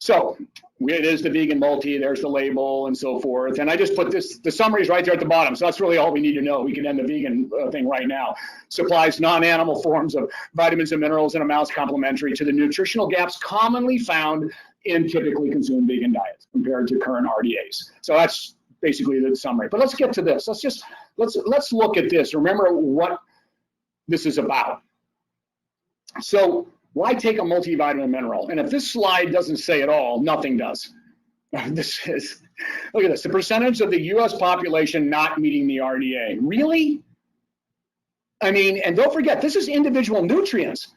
So it is the vegan multi, there's the label and so forth. And I just put this, the summary is right there at the bottom. So that's really all we need to know. We can end the vegan thing right now. Supplies non-animal forms of vitamins and minerals in amounts complementary to the nutritional gaps commonly found in typically consumed vegan diets compared to current RDAs. So that's basically the summary. But let's get to this. Let's look at this. Remember what this is about. So why take a multivitamin mineral? And if this slide doesn't say it all, nothing does. This is, look at this, the percentage of the US population not meeting the RDA. Really? I mean, and don't forget, this is individual nutrients,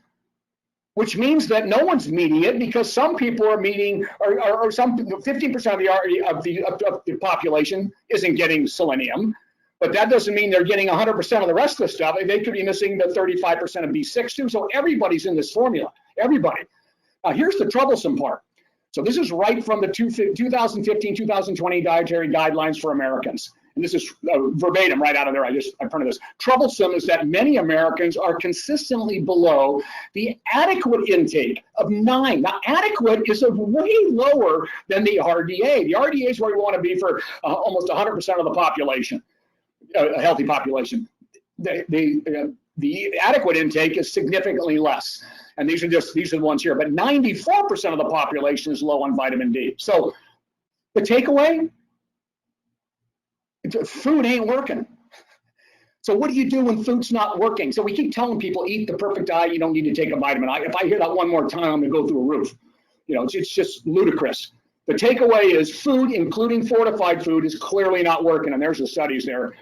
which means that no one's meeting it because some people are meeting, or some 15% of the population isn't getting selenium. But that doesn't mean they're getting 100% of the rest of the stuff. They could be missing the 35% of B6 too. So everybody's in this formula, everybody. Now here's the troublesome part. So this is right from the 2015-2020 dietary guidelines for Americans. And this is verbatim right out of there. I printed this. Troublesome is that many Americans are consistently below the adequate intake of 9. Now adequate is way lower than the RDA. The RDA is where we want to be for almost 100% of the population. A healthy population. The adequate intake is significantly less, and these are the ones here. But 94% of the population is low on vitamin D. So the takeaway: food ain't working. So what do you do when food's not working? So we keep telling people eat the perfect diet. You don't need to take a vitamin. If I hear that one more time, I'm gonna go through a roof. You know, it's just ludicrous. The takeaway is food, including fortified food, is clearly not working, and there's the studies there.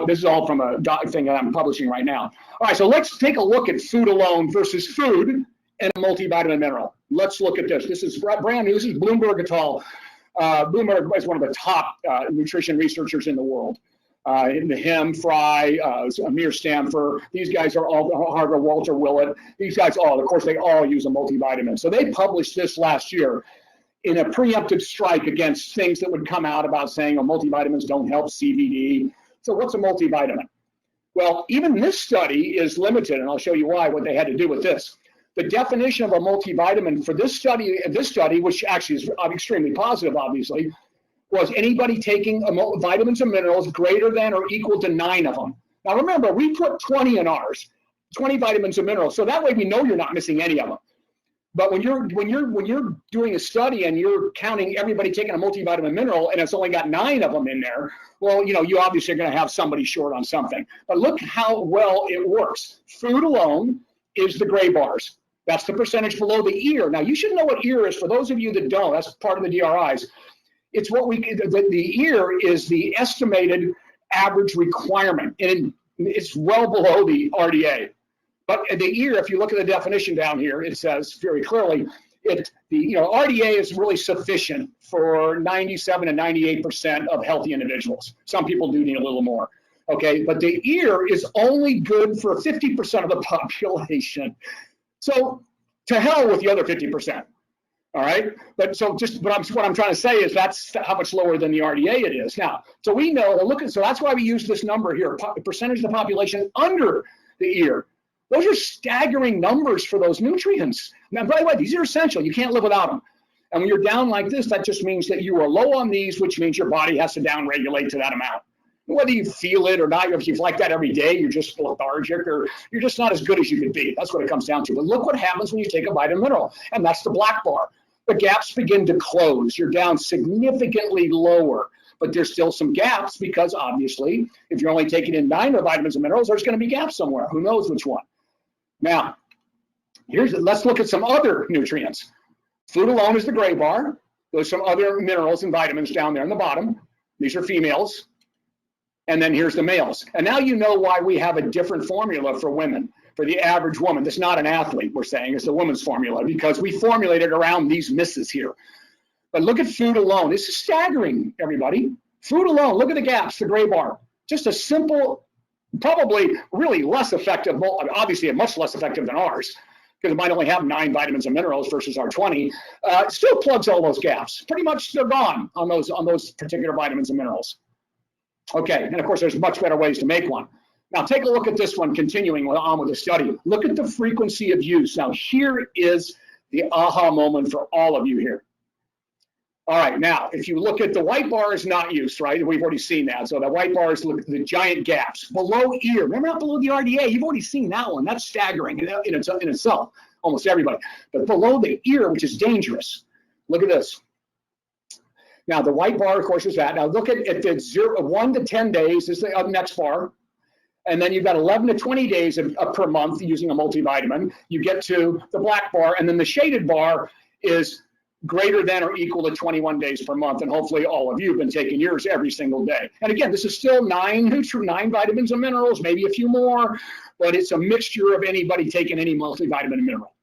This is all from a thing that I'm publishing right now. All right, so let's take a look at food alone versus food and a multivitamin mineral. Let's look at this. This is brand new. This is Bloomberg et al. Bloomberg is one of the top nutrition researchers in the world. In the Him, Fry, Amir Stamfer, these guys are all Harvard, Walter Willett. These guys all, of course, they all use a multivitamin. So they published this last year in a preemptive strike against things that would come out about saying, oh, multivitamins don't help CVD. So what's a multivitamin? Well, even this study is limited, and I'll show you why, what they had to do with this. The definition of a multivitamin for this study, which actually is extremely positive, obviously, was anybody taking vitamins and minerals greater than or equal to 9 of them. Now remember, we put 20 in ours, 20 vitamins and minerals, so that way we know you're not missing any of them. But when you're doing a study and you're counting everybody taking a multivitamin mineral and it's only got 9 of them in there, well, you know, you obviously are going to have somebody short on something. But look how well it works. Food alone is the gray bars. That's the percentage below the ear. Now you should know what ear is. For those of you that don't, that's part of the DRIs. It's what the ear is the estimated average requirement, and it's well below the RDA. But the ear, if you look at the definition down here, it says very clearly, RDA is really sufficient for 97 to 98% of healthy individuals. Some people do need a little more, okay? But the ear is only good for 50% of the population. So to hell with the other 50%, all right? But what I'm trying to say is that's how much lower than the RDA it is. Now, so we know, so that's why we use this number here, percentage of the population under the ear. Those are staggering numbers for those nutrients. Now, by the way, these are essential. You can't live without them. And when you're down like this, that just means that you are low on these, which means your body has to down-regulate to that amount. Whether you feel it or not, if you're like that every day, you're just lethargic or you're just not as good as you could be. That's what it comes down to. But look what happens when you take a vitamin mineral, and that's the black bar. The gaps begin to close. You're down significantly lower. But there's still some gaps because obviously, if you're only taking in 9 of the vitamins and minerals, there's going to be gaps somewhere. Who knows which one? Now, let's look at some other nutrients. Food alone is the gray bar. There's some other minerals and vitamins down there in the bottom. These are females. And then here's the males. And now you know why we have a different formula for women, for the average woman. That's not an athlete, we're saying. It's a woman's formula because we formulated around these misses here. But look at food alone. This is staggering, everybody. Food alone, look at the gaps, the gray bar. Just a simple, probably really less effective, obviously much less effective than ours, because it might only have 9 vitamins and minerals versus our 20. Still plugs all those gaps. Pretty much they're gone on those particular vitamins and minerals. Okay, and of course there's much better ways to make one. Now take a look at this one, continuing on with the study. Look at the frequency of use. Now here is the aha moment for all of you here. All right, now, if you look at the white bar is not used, right? We've already seen that. So the white bar is the giant gaps. Below ear, remember not below the RDA, you've already seen that one. That's staggering in itself, almost everybody. But below the ear, which is dangerous, look at this. Now, the white bar, of course, is that. Now, look at the 1 to 10 days is the next bar. And then you've got 11 to 20 days per month using a multivitamin. You get to the black bar, and then the shaded bar is greater than or equal to 21 days per month. And hopefully all of you have been taking yours every single day. And again, this is still 9 vitamins and minerals, maybe a few more, but it's a mixture of anybody taking any multivitamin and mineral,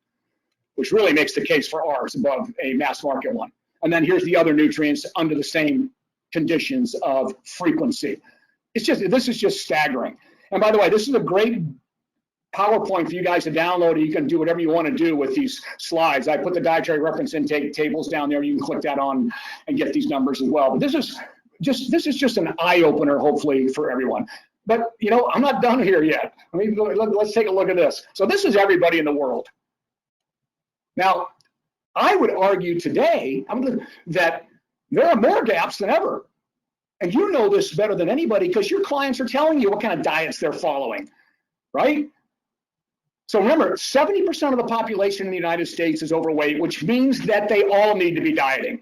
which really makes the case for ours above a mass market one. And then here's the other nutrients under the same conditions of frequency. This is just staggering. And by the way, this is a great PowerPoint for you guys to download. You can do whatever you want to do with these slides. I put the dietary reference intake tables down there. You can click that on and get these numbers as well. But this is just an eye opener, hopefully, for everyone. But you know, I'm not done here yet. I mean, let's take a look at this. So this is everybody in the world. Now, I would argue today that there are more gaps than ever. And you know this better than anybody because your clients are telling you what kind of diets they're following, right? So remember, 70% of the population in the United States is overweight, which means that they all need to be dieting.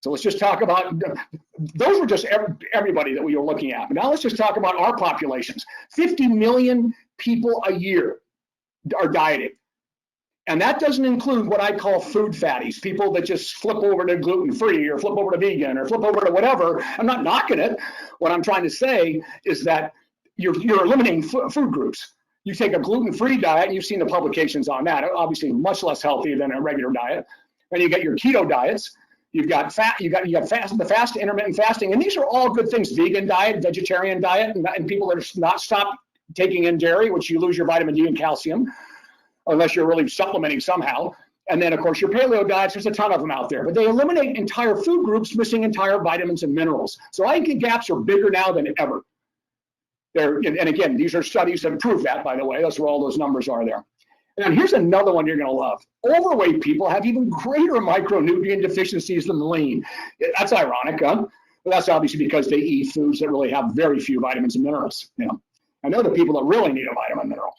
So let's just talk about, those were just everybody that we were looking at. But now let's just talk about our populations. 50 million people a year are dieting. And that doesn't include what I call food fatties, people that just flip over to gluten-free or flip over to vegan or flip over to whatever. I'm not knocking it. What I'm trying to say is that you're eliminating food groups. You take a gluten-free diet, and you've seen the publications on that, obviously much less healthy than a regular diet. And you get your keto diets. You've got the fast, intermittent fasting, and these are all good things. Vegan diet, vegetarian diet, and people that are not stopped taking in dairy, which you lose your vitamin D and calcium, unless you're really supplementing somehow. And then, of course, your paleo diets, there's a ton of them out there. But they eliminate entire food groups, missing entire vitamins and minerals. So I think gaps are bigger now than ever. And again, these are studies that prove that, by the way. That's where all those numbers are there. And here's another one you're going to love. Overweight people have even greater micronutrient deficiencies than lean. That's ironic, huh? But that's obviously because they eat foods that really have very few vitamins and minerals. You know, and they're the people that really need a vitamin and mineral.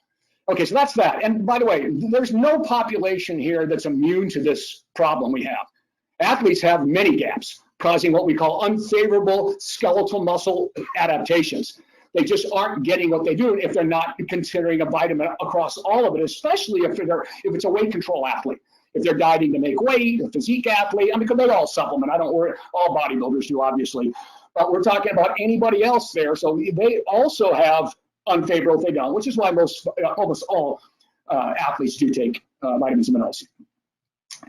Okay, so that's that. And by the way, there's no population here that's immune to this problem we have. Athletes have many gaps, causing what we call unfavorable skeletal muscle adaptations. They just aren't getting what they do if they're not considering a vitamin across all of it, especially if it's a weight control athlete. If they're dieting to make weight, a physique athlete, I mean, because they all supplement. I don't worry, all bodybuilders do, obviously. But we're talking about anybody else there. So they also have unfavorable if they don't, which is why almost all athletes do take vitamins and minerals.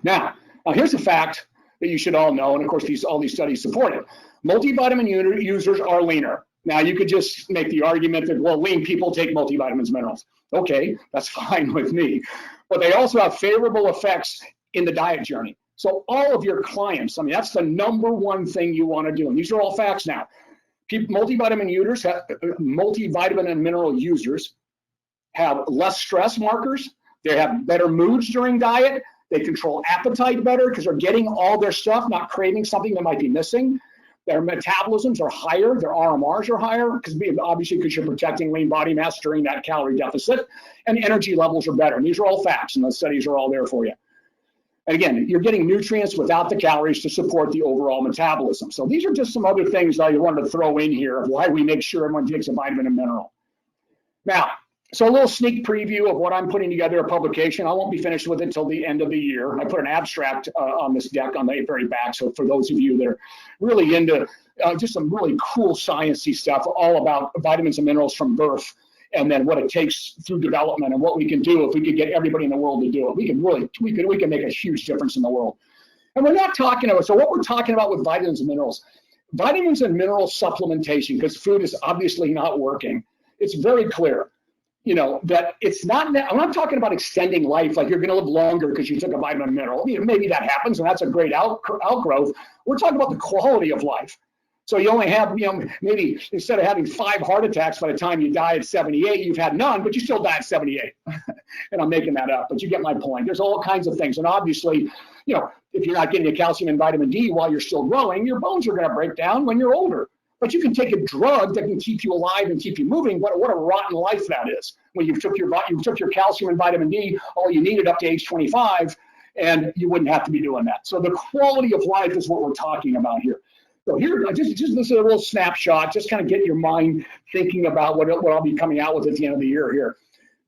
Now, here's a fact that you should all know, and of course, all these studies support it. Multivitamin users are leaner. Now, you could just make the argument that, well, lean people take multivitamins and minerals. Okay, that's fine with me. But they also have favorable effects in the diet journey. So all of your clients, I mean, that's the number one thing you want to do. And these are all facts now. Multivitamin and mineral users have less stress markers. They have better moods during diet. They control appetite better because they're getting all their stuff, not craving something that might be missing. Their metabolisms are higher, their RMRs are higher, obviously because you're protecting lean body mass during that calorie deficit, and energy levels are better. And these are all facts, and the studies are all there for you. And again, you're getting nutrients without the calories to support the overall metabolism. So these are just some other things I wanted to throw in here of why we make sure everyone takes a vitamin and mineral. Now, so a little sneak preview of what I'm putting together, a publication. I won't be finished with it until the end of the year. I put an abstract on this deck on the very back. So for those of you that are really into just some really cool sciencey stuff, all about vitamins and minerals from birth, and then what it takes through development and what we can do if we could get everybody in the world to do it. We can make a huge difference in the world. And we're not talking about, so what we're talking about with vitamins and minerals supplementation, because food is obviously not working. It's very clear. You know, that it's not, I'm not talking about extending life, like you're going to live longer because you took a vitamin and mineral. You know, maybe that happens, and that's a great outgrowth. We're talking about the quality of life. So you only have, you know, maybe instead of having 5 heart attacks by the time you die at 78, you've had none, but you still die at 78. and I'm making that up, but you get my point. There's all kinds of things. And obviously, if you're not getting the calcium and vitamin D while you're still growing, your bones are going to break down when you're older. But you can take a drug that can keep you alive and keep you moving. What a rotten life that is. When you took your calcium and vitamin D, all you needed up to age 25, and you wouldn't have to be doing that. So the quality of life is what we're talking about here. So here, just this is a little snapshot, just kind of get your mind thinking about what I'll be coming out with at the end of the year here.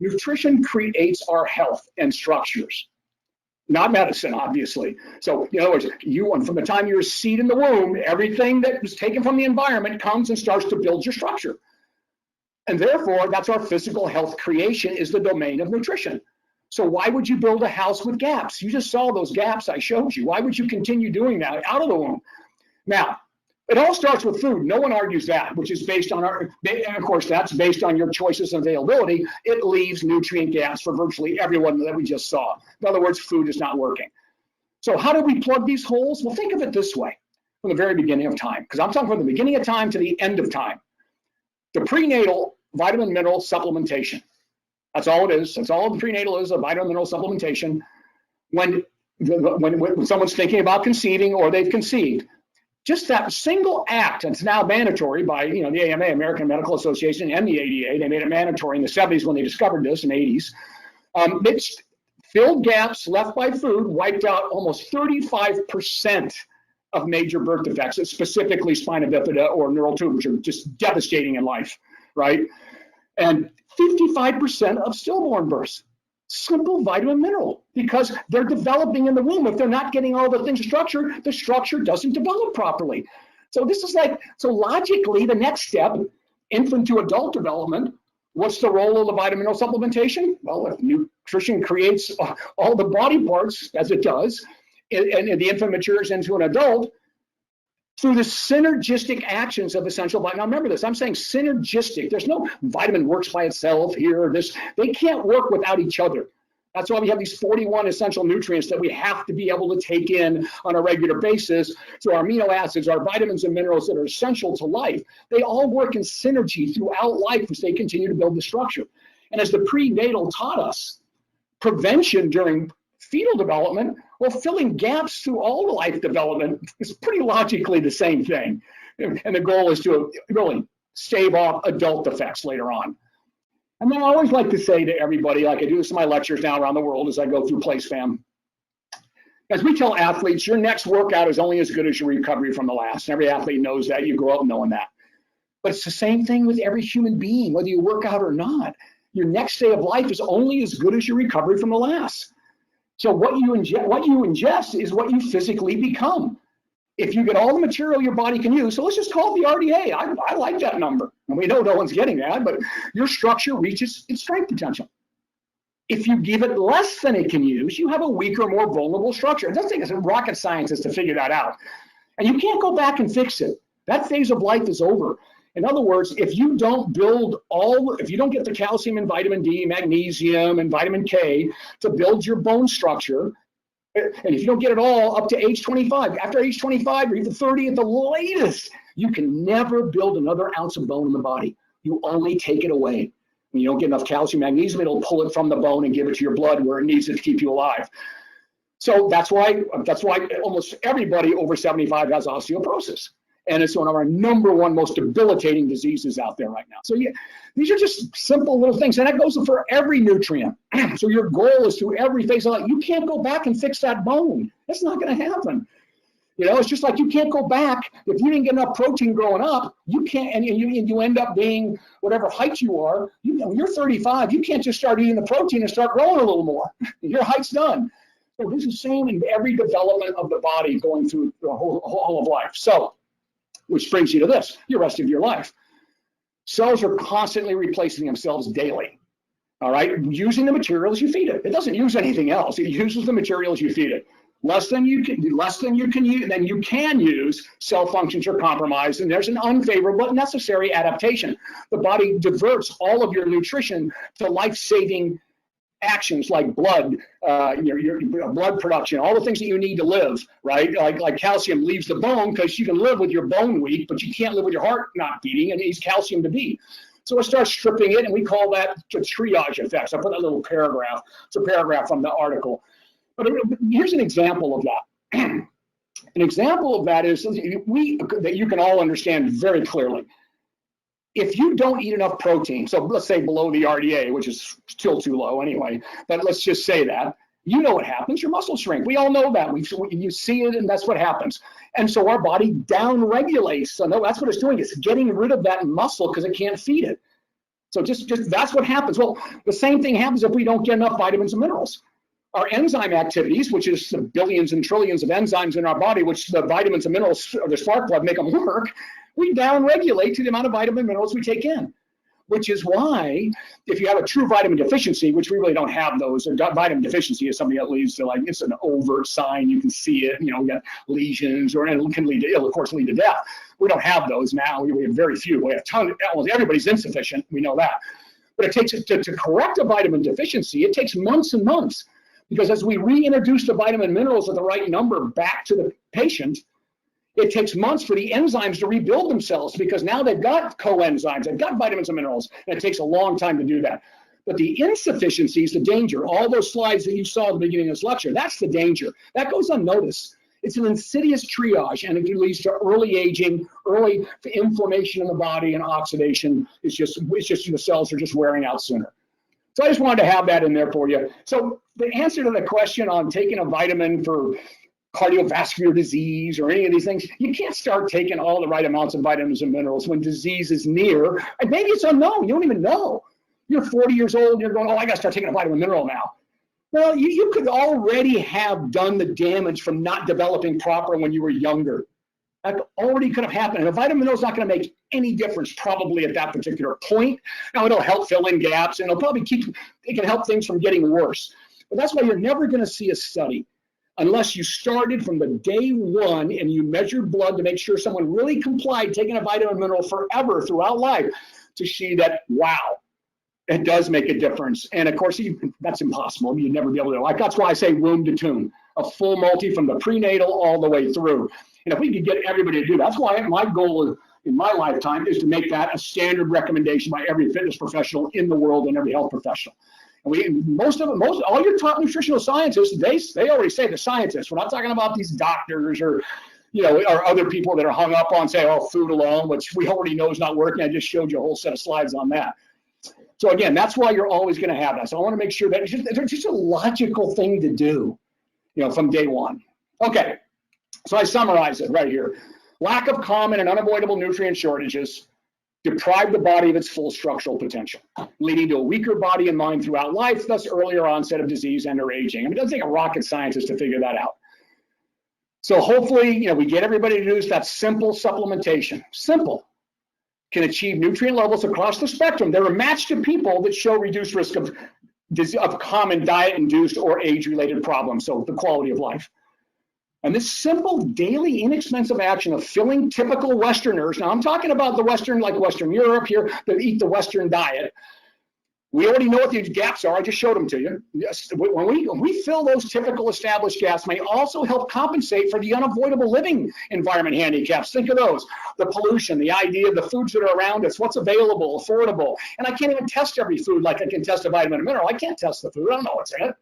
Nutrition creates our health and structures, not medicine, obviously. So in other words, from the time you're a seed in the womb, everything that was taken from the environment comes and starts to build your structure. And therefore, that's our physical health creation is the domain of nutrition. So why would you build a house with gaps? You just saw those gaps I showed you. Why would you continue doing that out of the womb? Now, it all starts with food. No one argues that, which is based on and of course, that's based on your choices and availability. It leaves nutrient gaps for virtually everyone that we just saw. In other words, food is not working. So how do we plug these holes? Well, think of it this way, from the very beginning of time, because I'm talking from the beginning of time to the end of time. The prenatal vitamin mineral supplementation. That's all it is. That's all the prenatal is, a vitamin mineral supplementation. When someone's thinking about conceiving or they've conceived, just that single act, and it's now mandatory by the AMA, American Medical Association, and the ADA. They made it mandatory in the 70s when they discovered this in the 80s. It's filled gaps left by food, wiped out almost 35% of major birth defects, specifically spina bifida or neural tube, which are just devastating in life, right? And 55% of stillborn births. Simple vitamin mineral, because they're developing in the womb. If they're not getting all the things structured, the structure doesn't develop properly. So this is so logically, the next step, infant to adult development, what's the role of the vitamin mineral supplementation? Well, if nutrition creates all the body parts, as it does, and the infant matures into an adult, through the synergistic actions of essential vitamins. Now remember this, I'm saying synergistic. There's no vitamin works by itself here or this. They can't work without each other. That's why we have these 41 essential nutrients that we have to be able to take in on a regular basis. So our amino acids, our vitamins and minerals that are essential to life, they all work in synergy throughout life as they continue to build the structure. And as the prenatal taught us, prevention during fetal development, well, filling gaps through all the life development is pretty logically the same thing. And the goal is to really stave off adult defects later on. And then I always like to say to everybody, like I do this in my lectures now around the world as I go through PlaceFam, as we tell athletes, your next workout is only as good as your recovery from the last. And every athlete knows that. You grow up knowing that. But it's the same thing with every human being, whether you work out or not. Your next day of life is only as good as your recovery from the last. So what you ingest is what you physically become. If you get all the material your body can use, so let's just call it the RDA. I like that number. And we know no one's getting that, but your structure reaches its strength potential. If you give it less than it can use, you have a weaker, more vulnerable structure. It doesn't take us rocket scientists to figure that out. And you can't go back and fix it. That phase of life is over. In other words, if you don't get the calcium and vitamin D, magnesium and vitamin K to build your bone structure, and if you don't get it all up to age 25, after age 25 or even 30 at the latest, you can never build another ounce of bone in the body. You only take it away. When you don't get enough calcium, magnesium, it'll pull it from the bone and give it to your blood where it needs it to keep you alive. So that's why almost everybody over 75 has osteoporosis. And it's one of our #1 most debilitating diseases out there right now. So yeah, these are just simple little things. And that goes for every nutrient. So your goal is through every phase of life. You can't go back and fix that bone. That's not going to happen. It's just like you can't go back. If you didn't get enough protein growing up, you can't, and you end up being whatever height you are. You're 35, you can't just start eating the protein and start growing a little more. Your height's done. So this is the same in every development of the body going through the whole of life. So, which brings you to this, the rest of your life. Cells are constantly replacing themselves daily, all right, using the materials you feed it. It doesn't use anything else. It uses the materials you feed it. Less than you can use, cell functions are compromised, and there's an unfavorable but necessary adaptation. The body diverts all of your nutrition to life-saving actions like blood, your blood production, all the things that you need to live, right? Like calcium leaves the bone because you can live with your bone weak, but you can't live with your heart not beating, and it needs calcium to beat. So I start stripping it, and we call that the triage effects. I put that little paragraph. It's a paragraph from the article. But here's an example of that. An example of that is that you can all understand very clearly. If you don't eat enough protein, so let's say below the RDA, which is still too low anyway, but let's just say that, you know what happens, your muscles shrink. We all know that. You see it, and that's what happens. And so our body down-regulates. So no, that's what it's doing. It's getting rid of that muscle because it can't feed it. So just that's what happens. Well, the same thing happens if we don't get enough vitamins and minerals. Our enzyme activities, which is the billions and trillions of enzymes in our body, which the vitamins and minerals or the spark plug make them work, we down-regulate to the amount of vitamin and minerals we take in. Which is why, if you have a true vitamin deficiency, which we really don't have those, or vitamin deficiency is something that leads to, like, it's an overt sign, you can see it, you know, we got lesions, or it can lead to, of course, lead to death. We don't have those now. We have very few. We have tons. Almost everybody's insufficient. We know that. But it takes, to correct a vitamin deficiency, it takes months and months. Because as we reintroduce the vitamin and minerals at the right number back to the patient, it takes months for the enzymes to rebuild themselves, because now they've got coenzymes, they've got vitamins and minerals, and it takes a long time to do that. But the insufficiency is the danger. All those slides that you saw at the beginning of this lecture, that's the danger. That goes unnoticed. It's an insidious triage, and it leads to early aging, early inflammation in the body, and oxidation. It's just the cells are just wearing out sooner. So I just wanted to have that in there for you. So the answer to the question on taking a vitamin for cardiovascular disease or any of these things, you can't start taking all the right amounts of vitamins and minerals when disease is near. And maybe it's unknown. You don't even know. You're 40 years old and you're going, oh, I got to start taking a vitamin mineral now. Well, you could already have done the damage from not developing proper when you were younger. That already could have happened. And a vitamin mineral is not going to make any difference probably at that particular point. Now, it'll help fill in gaps, and it'll probably it can help things from getting worse. But that's why you're never going to see a study unless you started from the day one and you measured blood to make sure someone really complied taking a vitamin mineral forever throughout life to see that, wow, it does make a difference. And of course, that's impossible. You'd never be able to. Like, that's why I say womb to tomb, a full multi from the prenatal all the way through. And if we could get everybody to do that, that's why my goal in my lifetime is to make that a standard recommendation by every fitness professional in the world and every health professional. And all your top nutritional scientists, they already say, the scientists. We're not talking about these doctors or, you know, or other people that are hung up on, say, oh, food alone, which we already know is not working. I just showed you a whole set of slides on that. So again, that's why you're always going to have that. So I want to make sure that it's just a logical thing to do, you know, from day one. Okay, so I summarize it right here. Lack of common and unavoidable nutrient shortages deprive the body of its full structural potential, leading to a weaker body and mind throughout life, thus earlier onset of disease and or aging. I mean, it doesn't take a rocket scientist to figure that out. So hopefully, you know, we get everybody to do that simple supplementation. Simple. Can achieve nutrient levels across the spectrum. They're matched to people that show reduced risk of common diet-induced or age-related problems, so the quality of life. And this simple, daily, inexpensive action of filling typical Westerners, now I'm talking about the Western, like Western Europe here, that eat the Western diet. We already know what these gaps are. I just showed them to you. Yes, when we fill those typical established gaps, may also help compensate for the unavoidable living environment handicaps. Think of those: the pollution, the idea of the foods that are around us, what's available, affordable. And I can't even test every food like I can test a vitamin and mineral. I can't test the food. I don't know what's in it.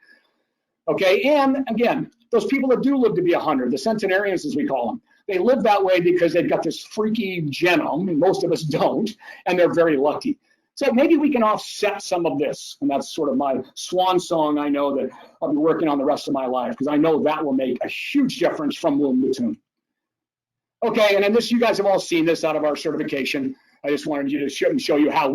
Okay, and again, those people that do live to be 100, the centenarians as we call them, they live that way because they've got this freaky genome, and most of us don't, and they're very lucky. So maybe we can offset some of this, and that's sort of my swan song. I know that I'll be working on the rest of my life, because I know that will make a huge difference from womb to tomb. Okay, and then this, you guys have all seen this out of our certification. I just wanted you to show you how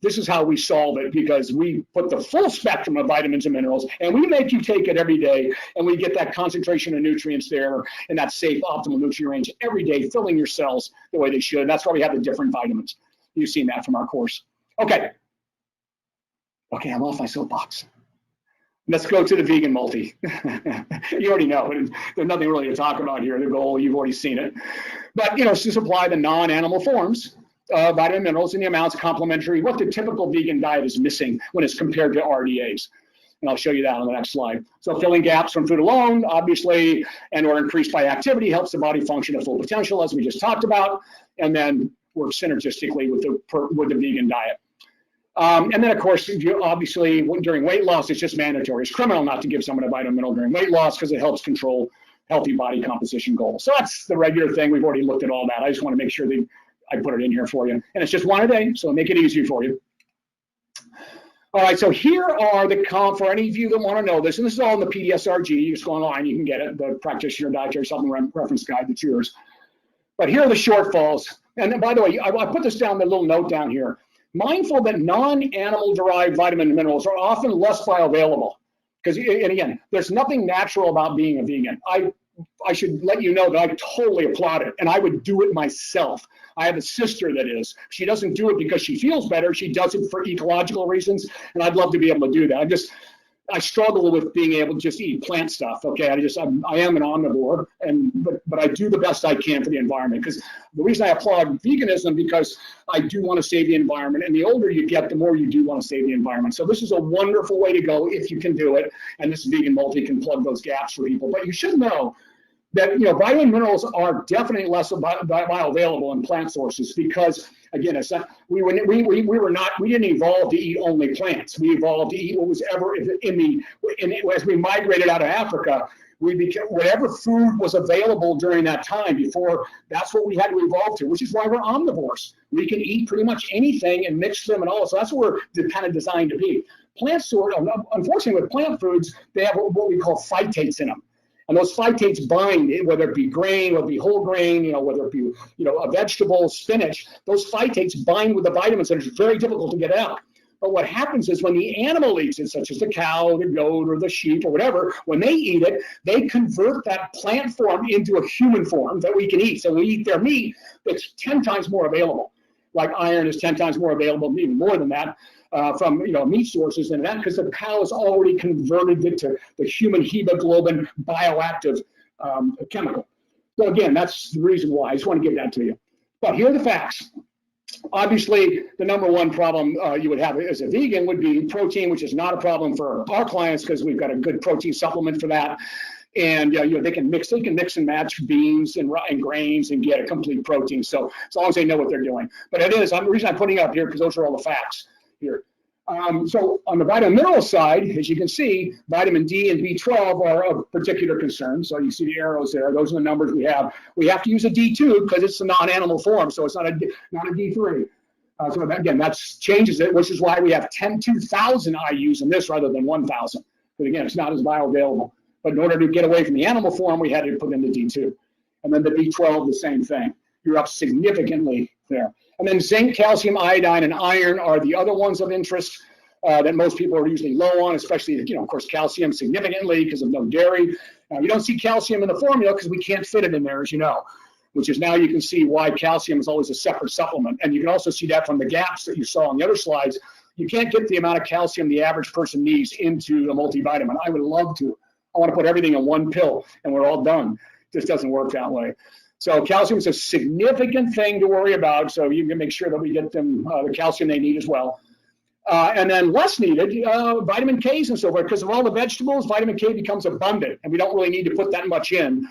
this is how we solve it, because we put the full spectrum of vitamins and minerals, and we make you take it every day, and we get that concentration of nutrients there and that safe, optimal nutrient range every day, filling your cells the way they should. That's why we have the different vitamins. You've seen that from our course. Okay, I'm off my soapbox. Let's go to the vegan multi. You already know, there's nothing really to talk about here. The goal, you've already seen it. But, you know, to supply the non-animal forms of vitamin minerals in the amounts complementary, what the typical vegan diet is missing when it's compared to RDAs. And I'll show you that on the next slide. So filling gaps from food alone, obviously, and or increased by activity helps the body function at full potential, as we just talked about, and then work synergistically with the vegan diet. And then, of course, obviously, during weight loss, it's just mandatory. It's criminal not to give someone a vitamin mineral during weight loss because it helps control healthy body composition goals. So that's the regular thing. We've already looked at all that. I just want to make sure that I put it in here for you. And it's just one a day, so make it easy for you. All right, so here are the for any of you that want to know this, and this is all in the PDSRG. You just go online, you can get it, the Practitioner Dietary Supplement Reference Guide, that's yours. But here are the shortfalls. And then, by the way, I put this down, the little note down here. Mindful that non-animal derived vitamin and minerals are often less bioavailable. Because, and again, there's nothing natural about being a vegan. I should let you know that I totally applaud it, and I would do it myself. I have a sister that is. She doesn't do it because she feels better. She does it for ecological reasons, and I'd love to be able to do that. I struggle with being able to just eat plant stuff. Okay, I am an omnivore, but I do the best I can for the environment. Because the reason I applaud veganism, because I do want to save the environment, and the older you get, the more you do want to save the environment. So this is a wonderful way to go if you can do it, and this Vegan Multi can plug those gaps for people. But you should know that vitamin minerals are definitely less bioavailable in plant sources because, again, it's not, we didn't evolve to eat only plants. We evolved to eat what was ever as we migrated out of Africa, whatever food was available during that time before, that's what we had to evolve to, which is why we're omnivores. We can eat pretty much anything and mix them and all. So that's what we're kind of designed to be. Plant source, unfortunately, with plant foods, they have what we call phytates in them. And those phytates bind, whether it be grain, whether it be whole grain, whether it be, a vegetable, spinach, those phytates bind with the vitamins and it's very difficult to get out. But what happens is when the animal eats it, such as the cow, the goat, or the sheep, or whatever, when they eat it, they convert that plant form into a human form that we can eat. So we eat their meat, it's 10 times more available. Like iron is 10 times more available, even more than that, from meat sources than that, because the cow has already converted it to the human hemoglobin bioactive chemical. So again, that's the reason why. I just want to give that to you. But here are the facts. Obviously, the number one problem you would have as a vegan would be protein, which is not a problem for our clients because we've got a good protein supplement for that. And they can mix and match beans and grains and get a complete protein. So as long as they know what they're doing. But it is, the reason I'm putting it up here because those are all the facts here. So on the vitamin mineral side, as you can see, vitamin D and B12 are of particular concern. So you see the arrows there. Those are the numbers we have. We have to use a D2 because it's a non-animal form, so it's not a D3. So again, that changes it, which is why we have 2,000 IUs in this rather than 1,000. But again, it's not as bioavailable. But in order to get away from the animal form, we had to put in the D2. And then the B12, the same thing. You're up significantly there. And then zinc, calcium, iodine, and iron are the other ones of interest that most people are usually low on, especially, of course, calcium significantly because of no dairy. You don't see calcium in the formula because we can't fit it in there, as you know, which is now you can see why calcium is always a separate supplement. And you can also see that from the gaps that you saw on the other slides. You can't get the amount of calcium the average person needs into a multivitamin. I would love to. I want to put everything in one pill and we're all done. It just doesn't work that way. So calcium is a significant thing to worry about. So you can make sure that we get them the calcium they need as well. And then less needed, vitamin Ks and so forth. Because of all the vegetables, vitamin K becomes abundant. And we don't really need to put that much in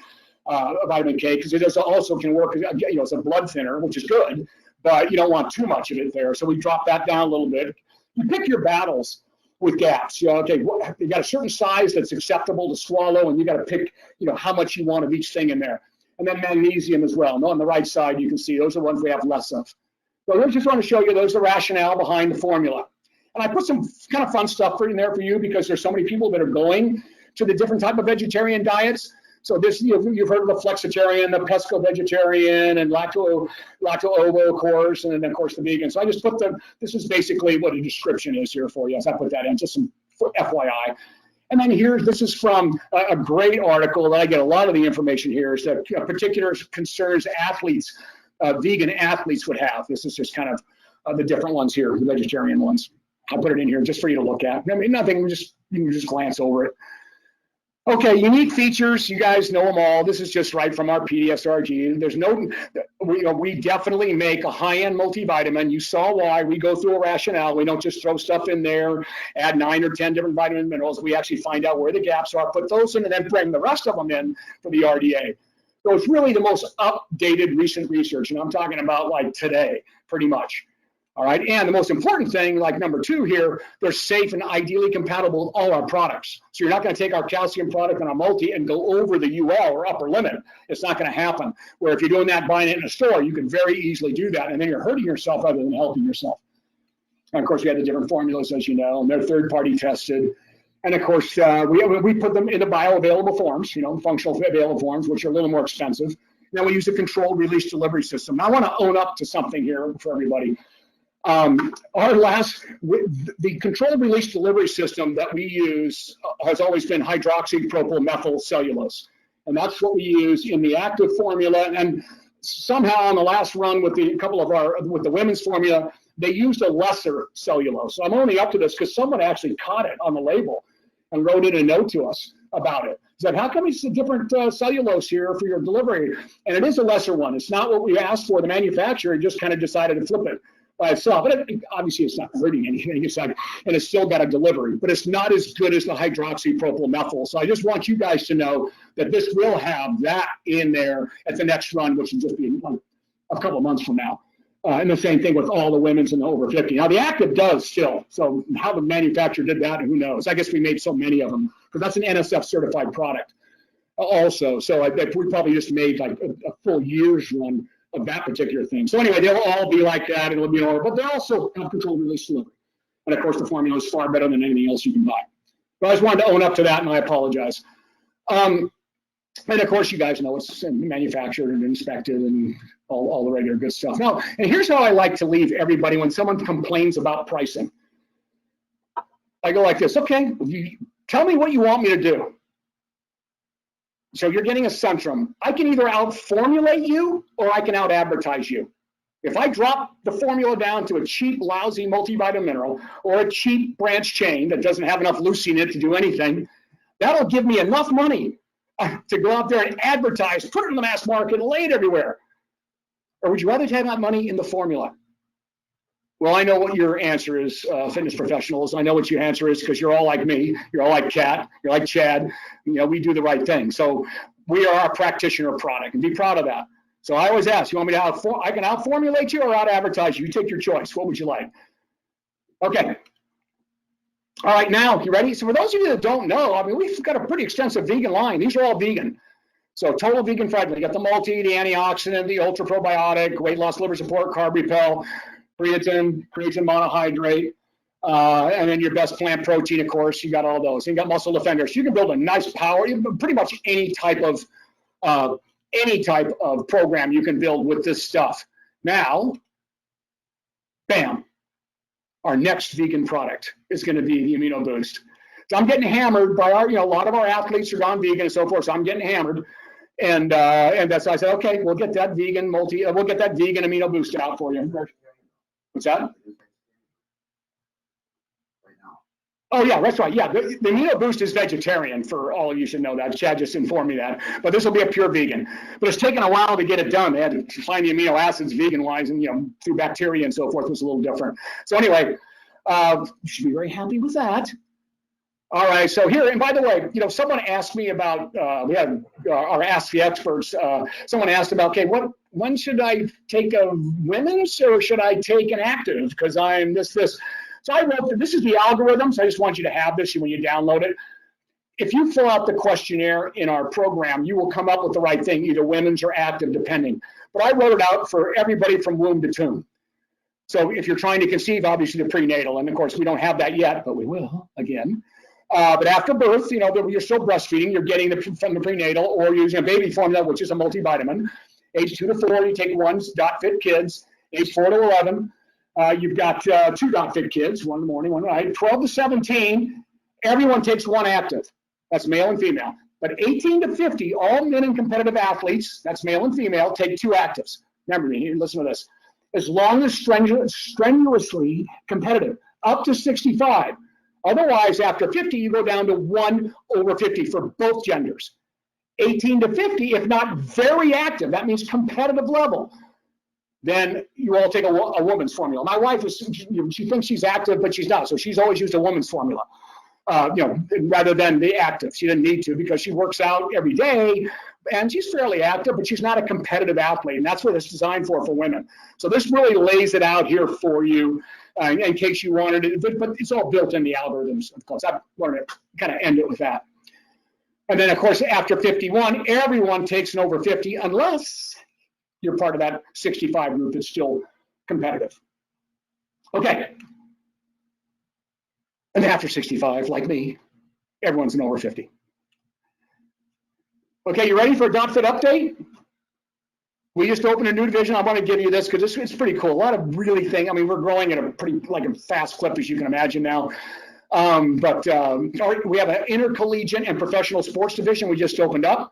vitamin K because it also can work as a blood thinner, which is good. But you don't want too much of it there. So we drop that down a little bit. You pick your battles with gaps. Okay, you got a certain size that's acceptable to swallow, and you got to pick, how much you want of each thing in there. And then magnesium as well. On the right side, you can see those are the ones we have less of. So I just want to show you those are the rationale behind the formula. And I put some kind of fun stuff in there for you because there's so many people that are going to the different type of vegetarian diets. So this, you've heard of the flexitarian, the pesco-vegetarian, and lacto-ovo, of course, and then, of course, the vegan. So I just put this is basically what a description is here for you. As I put that in, just some FYI. And then this is from a great article that I get a lot of the information here is that particular concerns athletes, vegan athletes would have. This is just kind of the different ones here, the vegetarian ones. I'll put it in here just for you to look at. I mean, nothing, you can just glance over it. Okay, unique features, you guys know them all. This is just right from our PDSRG. There's we definitely make a high-end multivitamin. You saw why. We go through a rationale. We don't just throw stuff in there, add 9 or 10 different vitamin minerals. We actually find out where the gaps are, put those in, and then bring the rest of them in for the RDA. So it's really the most updated recent research, and I'm talking about like today, pretty much. All right, and the most important thing, like number 2 here, they're safe and ideally compatible with all our products. So you're not going to take our calcium product and our multi and go over the UL or upper limit. It's not going to happen. Where if you're doing that, buying it in a store, you can very easily do that, and then you're hurting yourself rather than helping yourself. And of course, we have the different formulas, as you know, and they're third-party tested. And of course, we put them into bioavailable forms, functional available forms, which are a little more expensive. Now we use a controlled release delivery system. Now I want to own up to something here for everybody. The controlled release delivery system that we use has always been hydroxypropylmethylcellulose, and that's what we use in the active formula. And somehow on the last run with with the women's formula, they used a lesser cellulose. So I'm only up to this because someone actually caught it on the label and wrote in a note to us about it. He said, how come it's a different cellulose here for your delivery? And it is a lesser one. It's not what we asked for. The manufacturer just kind of decided to flip it by itself. But obviously it's not hurting anything, and it's still got a delivery, but it's not as good as the hydroxypropylmethyl. So I just want you guys to know that this will have that in there at the next run, which will just be a couple of months from now. And the same thing with all the women's and the over 50. Now the active does still. So how the manufacturer did that, who knows? I guess we made so many of them because that's an NSF certified product also. So we probably just made like a full year's run of that particular thing. So anyway, they'll all be like that. It'll be all, but they also have controlled release delivery. And of course, the formula is far better than anything else you can buy. But I just wanted to own up to that, and I apologize. And of course, you guys know it's manufactured and inspected and all the regular good stuff. Now, and here's how I like to leave everybody when someone complains about pricing. I go like this, okay, tell me what you want me to do. So you're getting a Centrum. I can either out-formulate you or I can out-advertise you. If I drop the formula down to a cheap, lousy multivitamin mineral or a cheap branch chain that doesn't have enough leucine in it to do anything, that'll give me enough money to go out there and advertise, put it in the mass market, and lay it everywhere. Or would you rather have that money in the formula? Well, I know what your answer is, fitness professionals. I know what your answer is because you're all like me. You're all like Kat. You're like Chad. We do the right thing. So we are a practitioner product, and be proud of that. So I always ask, you want me to I can out-formulate you or out-advertise you? You take your choice. What would you like? Okay. All right, now, you ready? So for those of you that don't know, we've got a pretty extensive vegan line. These are all vegan. So total vegan friendly. You got the multi, the antioxidant, the ultra probiotic, weight loss, liver support, carb repel, creatine monohydrate, and then your best plant protein, of course. You got all those. And you got muscle defenders. You can build a nice power, pretty much any type of program you can build with this stuff. Now, bam. Our next vegan product is going to be the Amino Boost. So I'm getting hammered by a lot of our athletes are gone vegan and so forth. So I'm getting hammered, and that's why I said, okay, we'll get that vegan we'll get that vegan Amino Boost out for you. What's that? Oh yeah, that's right. Yeah, the Amino Boost is vegetarian. For all of you should know that. Chad just informed me that. But this will be a pure vegan. But it's taken a while to get it done. They had to find the amino acids vegan-wise, and through bacteria and so forth was a little different. So anyway, you should be very happy with that. All right. So here, and by the way, someone asked me about. We had our Ask the Experts. Someone asked about, okay, when should I take a women's or should I take an active? Because I'm this. So I wrote, this is the algorithm, so I just want you to have this when you download it. If you fill out the questionnaire in our program, you will come up with the right thing, either women's or active, depending. But I wrote it out for everybody from womb to tomb. So if you're trying to conceive, obviously the prenatal, and of course we don't have that yet, but we will again. But after birth, you're still breastfeeding, you're getting from the prenatal, or you're using a baby formula, which is a multivitamin. Age 2 to 4, you take one's .fit kids. Age 4 to 11. You've got 2 .fit kids, one in the morning, one at night. 12 to 17, everyone takes one active. That's male and female. But 18 to 50, all men and competitive athletes, that's male and female, take 2 actives. Remember me, listen to this. As long as strenuously competitive, up to 65. Otherwise, after 50, you go down to 1 over 50 for both genders. 18 to 50, if not very active, that means competitive level, then you all take a woman's formula. My wife she thinks she's active, but she's not. So she's always used a woman's formula, rather than the active. She didn't need to because she works out every day, and she's fairly active, but she's not a competitive athlete, and that's what it's designed for women. So this really lays it out here for you in case you wanted it, but it's all built in the algorithms, of course. I wanted to kind of end it with that. And then, of course, after 51, everyone takes an over 50 unless you're part of that 65 group that's still competitive. Okay. And after 65, like me, everyone's an over 50. Okay, you ready for a .fit update? We just opened a new division. I want to give you this because it's pretty cool. A lot of really things. I mean, we're growing at a pretty a fast clip, as you can imagine now. We have an intercollegiate and professional sports division we just opened up.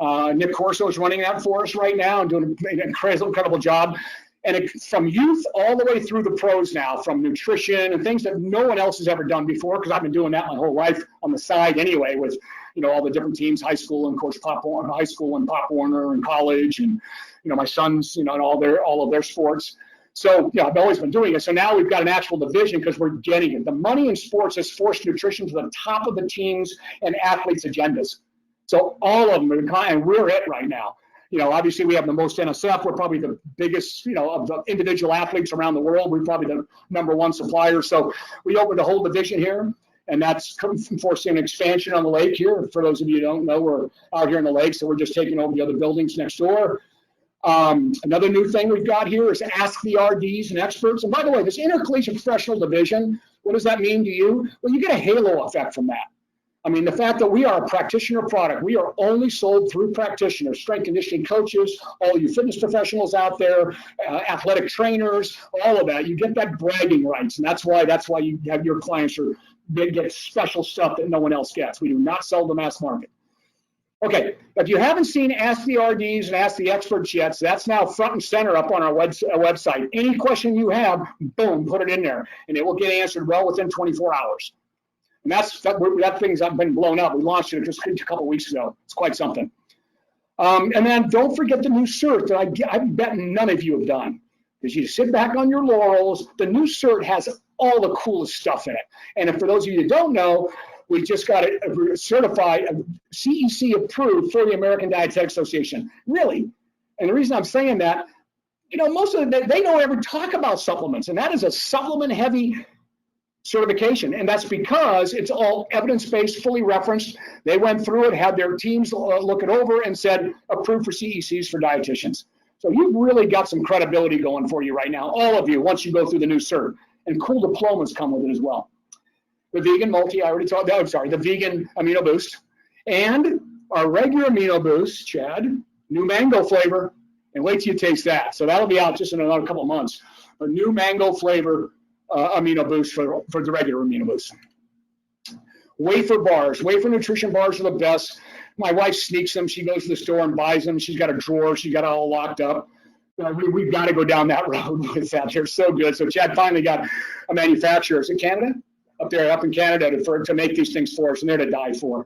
Nick Corso is running that for us right now and doing an incredible job. And it's from youth all the way through the pros now, from nutrition and things that no one else has ever done before, because I've been doing that my whole life on the side anyway with, all the different teams, high school and Coach Pop Warner, high school and Pop Warner and college and, my sons, and all of their sports. So, I've always been doing it. So now we've got an actual division because we're getting it. The money in sports has forced nutrition to the top of the teams and athletes' agendas. So all of them are, and we're it right now. Obviously we have the most NSF. We're probably the biggest, of the individual athletes around the world. We're probably the #1 supplier. So we opened a whole division here, and that's forcing an expansion on the lake here. For those of you who don't know, we're out here in the lake, so we're just taking over the other buildings next door. Another new thing we've got here is ask the RDs and experts. And by the way, this intercollegiate professional division, what does that mean to you? Well, you get a halo effect from that. I mean, the fact that we are a practitioner product, we are only sold through practitioners, strength conditioning coaches, all you fitness professionals out there, athletic trainers, all of that. You get that bragging rights, and that's why you have your clients they get special stuff that no one else gets. We do not sell the mass market. Okay, if you haven't seen Ask the RDs and Ask the Experts yet, so that's now front and center up on our website. Any question you have, boom, put it in there, and it will get answered well within 24 hours. And that thing's been blown up. We launched it just a couple of weeks ago. It's quite something. And then don't forget the new cert that I bet none of you have done. Because you sit back on your laurels. The new cert has all the coolest stuff in it. And for those of you who don't know, we just got it certified, CEC approved for the American Dietetic Association. Really. And the reason I'm saying that, most of them, they don't ever talk about supplements. And that is a supplement-heavy certification, and that's because it's all evidence-based, fully referenced. They went through it, had their teams look it over, and said approved for CECs for dietitians. So you've really got some credibility going for you right now, all of you, once you go through the new cert. And cool diplomas come with it as well. The vegan multi, I already talked about. I'm sorry, the vegan amino boost, and our regular amino boost, Chad, new mango flavor, and wait till you taste that. So that'll be out just in another couple of months. A new mango flavor amino boost for the regular amino boost. Wafer bars, wafer nutrition bars are the best. My wife sneaks them. She goes to the store and buys them. She's got a drawer. She's got it all locked up. We've got to go down that road with that. They're so good. So Chad finally got a manufacturer. Is it Canada? Up in Canada to make these things for us, and they're to die for.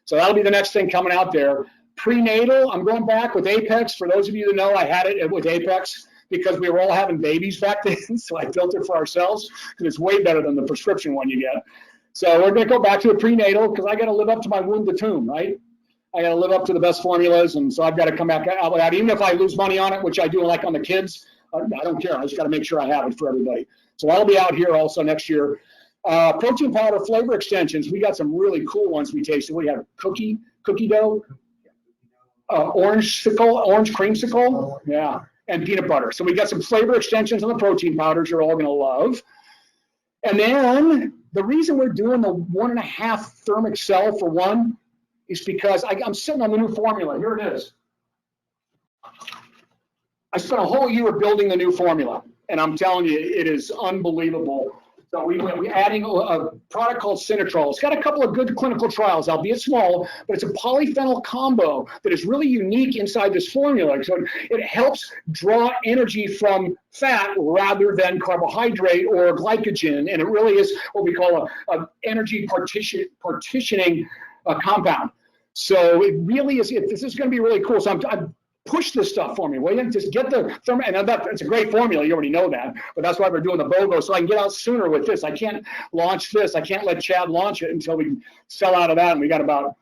So that'll be the next thing coming out there. Prenatal, I'm going back with Apex. For those of you that know, I had it with Apex because we were all having babies back then, so I built it for ourselves, and it's way better than the prescription one you get. So we're going to go back to a prenatal because I got to live up to my womb to tomb, right? I got to live up to the best formulas, and so I've got to come back out with that. Even if I lose money on it, which I do like on the kids, I don't care. I just got to make sure I have it for everybody. So that'll be out here also next year. Protein powder flavor extensions. We got some really cool ones we tasted. We have cookie dough, orange creamsicle, yeah, and peanut butter. So we got some flavor extensions on the protein powders you're all going to love. And then the reason we're doing the 1.5 thermic cell for one is because I'm sitting on the new formula. Here it is. I spent a whole year building the new formula, and I'm telling you, it is unbelievable. So we're adding a product called Cinetrol. It's got a couple of good clinical trials, albeit small, but it's a polyphenol combo that is really unique inside this formula. So it helps draw energy from fat rather than carbohydrate or glycogen, and it really is what we call a energy partitioning compound. So it really is. This is going to be really cool. So I'm push this stuff for me, will you? Just get the thermo, and it's a great formula. You already know that, but that's why we're doing the BOGO, so I can get out sooner with this. I can't launch this. I can't let Chad launch it until we sell out of that, and we got about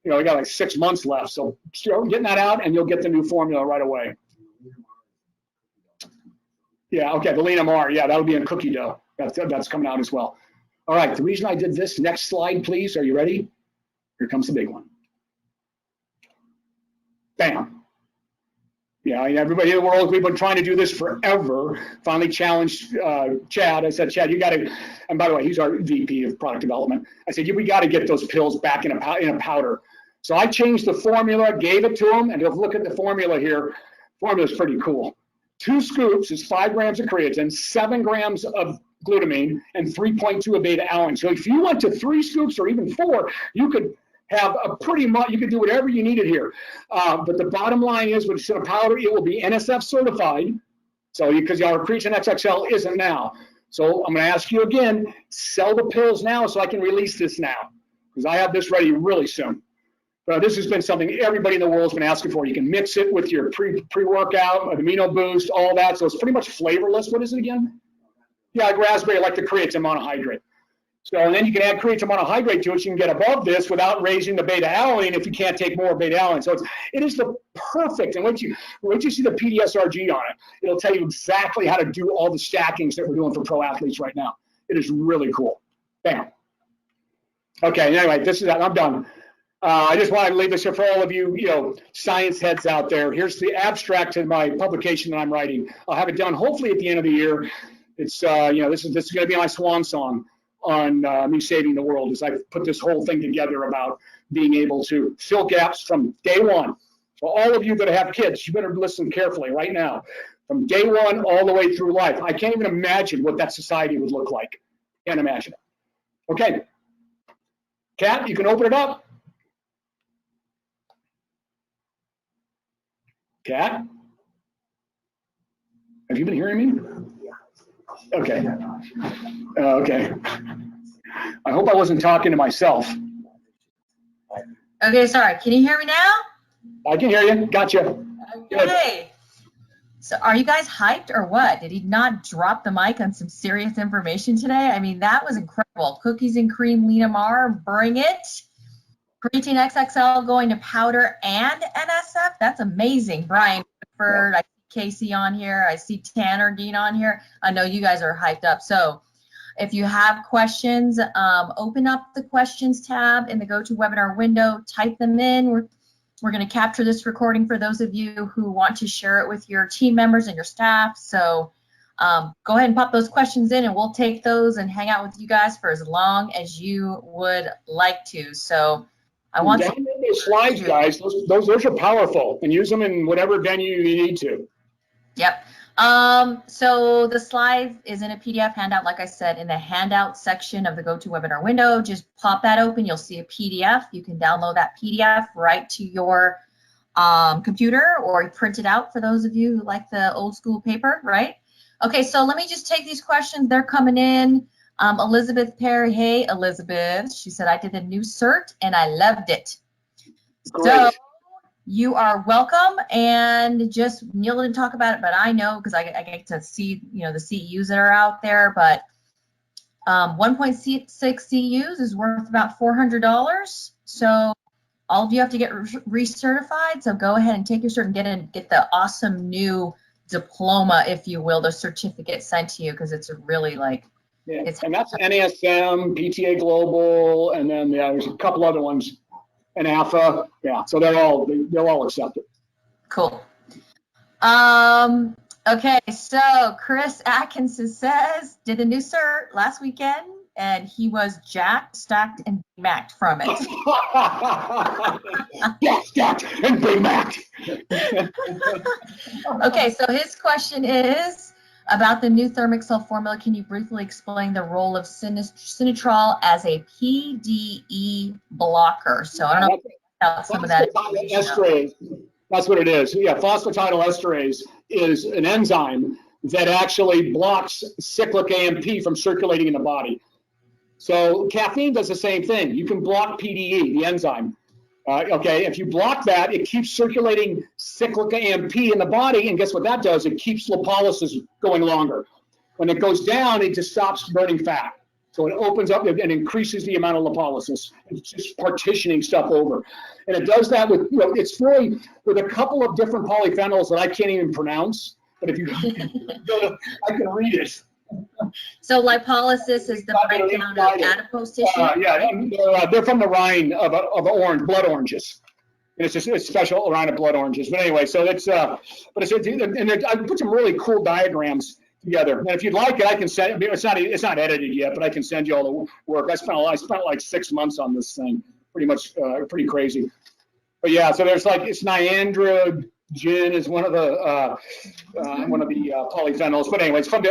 You know, we got like 6 months left. So start getting that out and you'll get the new formula right away. Yeah, okay, the Lean MR. Yeah, that'll be in cookie dough. That's coming out as well. All right, the reason I did this, next slide, please. Are you ready? Here comes the big one. Bam. Yeah, everybody in the world, we've been trying to do this forever. Finally challenged Chad. I said, Chad, you got to, and by the way, he's our VP of product development. I said, we got to get those pills back in a powder. So I changed the formula, gave it to him, and if you look at the formula here, formula is pretty cool. 2 scoops is 5 grams of creatine, 7 grams of glutamine, and 3.2 of beta-alanine. So if you went to 3 scoops or even 4, you could have a pretty much, you could do whatever you needed here. But the bottom line is, when it's in a powder, it will be NSF certified. So because our Creatine XXL isn't now. So I'm going to ask you again, sell the pills now so I can release this now, because I have this ready really soon. This has been something everybody in the world has been asking for. You can mix it with your pre-workout, amino boost, all that. So it's pretty much flavorless. What is it again? Yeah, like raspberry, like the creatine monohydrate. So, and then you can add creatine monohydrate to it. So you can get above this without raising the beta-alanine if you can't take more beta-alanine. So it is the perfect. And once you see the PDSRG on it, it'll tell you exactly how to do all the stackings that we're doing for pro athletes right now. It is really cool. Bam. Okay, anyway, this is that. I'm done. I just wanted to leave this here for all of you, science heads out there. Here's the abstract to my publication that I'm writing. I'll have it done hopefully at the end of the year. It's, this is going to be my swan song on me saving the world, as I put this whole thing together about being able to fill gaps from day one. So all of you that have kids, you better listen carefully right now. From day one all the way through life. I can't even imagine what that society would look like. Can't imagine it. Okay. Kat, you can open it up. Kat? Have you been hearing me? Okay. Okay. I hope I wasn't talking to myself. Okay, sorry. Can you hear me now? I can hear you. Gotcha. Okay. So are you guys hyped or what? Did he not drop the mic on some serious information today? I mean, that was incredible. Cookies and cream, Lean MR, bring it. Creatine XXL going to powder and NSF. That's amazing. Brian Woodford, I see Casey on here. I see Tanner Dean on here. I know you guys are hyped up. So if you have questions, open up the questions tab in the GoToWebinar window, type them in. We're going to capture this recording for those of you who want to share it with your team members and your staff. So go ahead and pop those questions in and we'll take those and hang out with you guys for as long as you would like to. So I want to download those slides, guys. Those are powerful, and use them in whatever venue you need to. Yep. So the slides is in a PDF handout, like I said, in the handout section of the GoToWebinar window. Just pop that open. You'll see a PDF. You can download that PDF right to your computer or print it out for those of you who like the old school paper, right? Okay, so let me just take these questions. They're coming in. Elizabeth Perry, hey, Elizabeth. She said, I did a new cert and I loved it. Great. So you are welcome, and just Neil didn't talk about it, but I know because I get to see, the CEUs that are out there, but 1.6 CEUs is worth about $400. So all of you have to get recertified. So go ahead and take your cert and get the awesome new diploma, if you will, the certificate sent to you, because it's really like, yeah, and that's NASM, PTA Global, and then there's a couple other ones, and AFA. Yeah, so they'll all accept it. Cool. Okay, so Chris Atkinson says did a new cert last weekend, and he was jacked, stacked, and BMAC'd from it. Yeah, stacked and BMAC'd. Okay, so his question is about the new Thermexcel formula. Can you briefly explain the role of Sinitrol as a PDE blocker? So I don't know about some of that. Esterase. That's what it is. Yeah, phosphatidylesterases is an enzyme that actually blocks cyclic AMP from circulating in the body. So caffeine does the same thing. You can block PDE, the enzyme. Okay, if you block that, it keeps circulating cyclic AMP in the body, and guess what that does? It keeps lipolysis going longer. When it goes down, it just stops burning fat. So it opens up and increases the amount of lipolysis. It's just partitioning stuff over. And it does that with, it's really with a couple of different polyphenols that I can't even pronounce. But if you I can read it. So lipolysis is the breakdown of adipose tissue? Yeah, they're from the rind of orange, blood oranges. And it's a special rind of blood oranges. But anyway, so it's, I put some really cool diagrams together. And if you'd like it, I can send. It's not edited yet, but I can send you all the work. I spent like 6 months on this thing, pretty much, pretty crazy. But yeah, so there's it's Niandrogen is one of the polyphenols. But anyway, it's from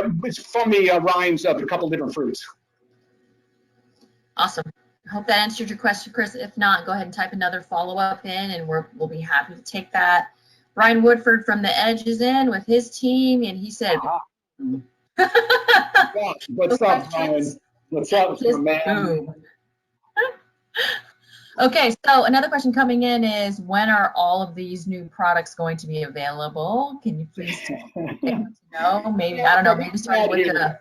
the rinds of a couple different fruits. Awesome. I hope that answered your question, Chris. If not, go ahead and type another follow-up in, and we'll be happy to take that. Brian Woodford from The Edge is in with his team, and he said, What's up, Brian? What's up, man? Okay, so another question coming in is, when are all of these new products going to be available? Can you please know? Maybe, I don't know, maybe starting with the...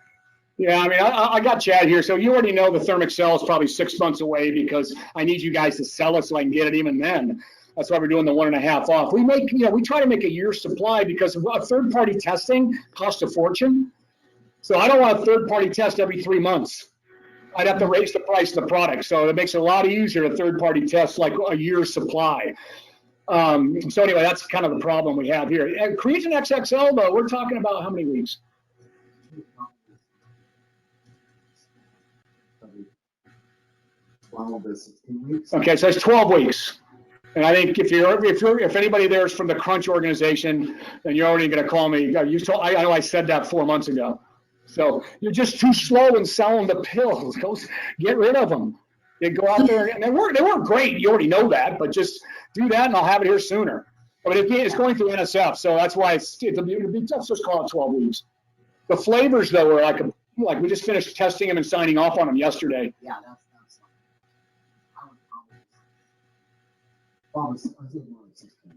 Yeah, I mean, I got Chad here. So you already know the Thermic Cell is probably 6 months away because I need you guys to sell it so I can get it even then. That's why we're doing the 1.5 off. We try to make a year's supply because third-party testing costs a fortune. So I don't want a third-party test every 3 months. I'd have to raise the price of the product. So it makes it a lot easier to third-party test like a year's supply. So anyway, that's kind of the problem we have here. And Creatine XXL, though, we're talking about how many weeks? Okay, so it's 12 weeks. And I think if anybody there is from the Crunch organization, then you're already going to call me. I know I said that 4 months ago. So you're just too slow in selling the pills. Get rid of them. They go out there and they weren't great. You already know that, but just do that and I'll have it here sooner. But it's going through NSF, so that's why it'll be tough. Just call it 12 weeks. The flavors though are like we just finished testing them and signing off on them yesterday. Yeah, that's